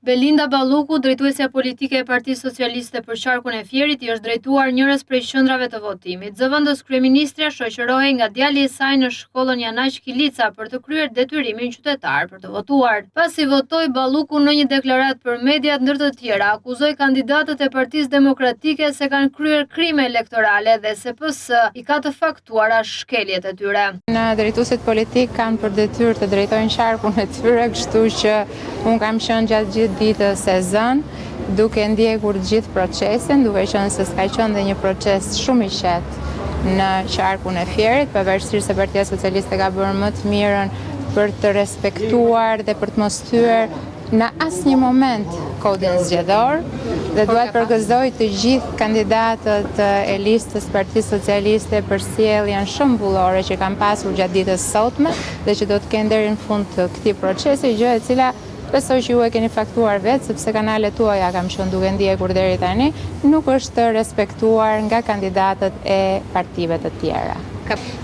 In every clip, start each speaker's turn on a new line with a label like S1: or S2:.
S1: Belinda Balluku, drejtuesja politike e Partisë Socialiste për Qarkun e Fierit, i është drejtuar njërës prej qendrave të votimit. Zëvendës kryeministria shoqërohej nga djali i saj në shkollën Janaq Kilica për të kryer detyrimin qytetar për të votuar. Pasi votoi, Balluku në një deklaratë për mediat ndër të tjera akuzoi kandidatët e Partisë Demokratike se kanë kryer krime elektorale dhe se PS i ka të faktuara shkeljet e tyre.
S2: Drejtuesit politik kanë për detyrë të drejtojnë qarkun e tyre, kështu që unë kam qenë gjatë gjithë ditës e zënë, duke ndjekur gjithë procesin, duke qenë se s'ka qenë dhe një proces shumë i qetë në qarkun e Fierit, pavarësisht se Partia Socialiste ka bërë më të mirën për të respektuar dhe për të mos thyer në asnjë moment kodin zgjedhor, dhe dua të përgëzoj të gjithë kandidatët e listës Partisë Socialiste për sjelljen shëmbullore që kanë pasur gjatë ditës sotme dhe që do të kenë deri në fund të këtij procesi, gjë e cila besoj që ju e keni faktuar vetë, sepse kanalet tuaja kam qenë duke ndjekur deri tani, nuk është respektuar nga kandidatët e partive të tjera.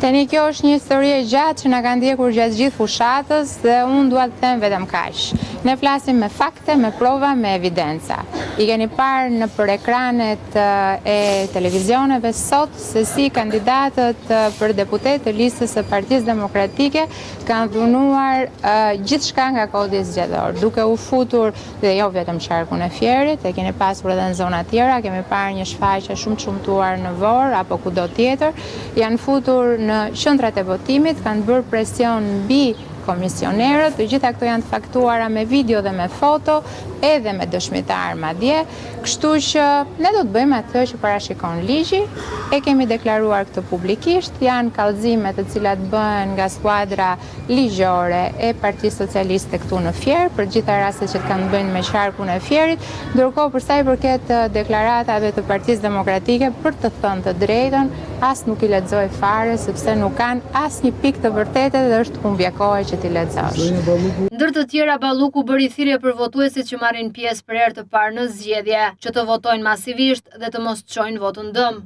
S2: Tani kjo është një histori e gjatë që na ka ndjekur gjatë gjithë fushatës dhe unë dua të them vetëm kaq. Ne flasim me fakte, me prova, me evidenca. I keni parë në për ekranet e televizioneve sot se si kandidatët për deputet të listës së Partisë Demokratike kanë dhunuar gjithçka nga kodi zgjedhor, duke u futur dhe jo vetëm qarkun e Fierit, e keni pasur edhe në zona tjera, kemi parë një shfaqje shumë të çmtuar në Vor apo kudo tjetër, janë futur në qendrat e votimit, kanë bërë presion mbi komisionerët, të gjitha këto janë të faktuara me video dhe me foto, edhe me dëshmitar madje, kështu që ne do të bëjmë atë që parashikon ligji, e kemi deklaruar këtë publikisht, janë kallëzime të cilat bëhen nga skuadra ligjore e Partisë Socialiste këtu në Fier, për gjitha rastet që kanë bëjnë me qarkun e Fierit, ndërkohë për sa i përket deklaratave të Partisë Demokratike, për të thënë të drejtën, as nuk i lexoj fare, sepse nuk kanë asnjë pikë të vërtetë dhe është humbje kohe që t'i lexosh.
S1: Ndër të tjera, Balluku bëri thirrje për votuesit që marrin pjesë për herë të parë në zgjedhje, që të votojnë masivisht dhe të mos çojnë votën dëm.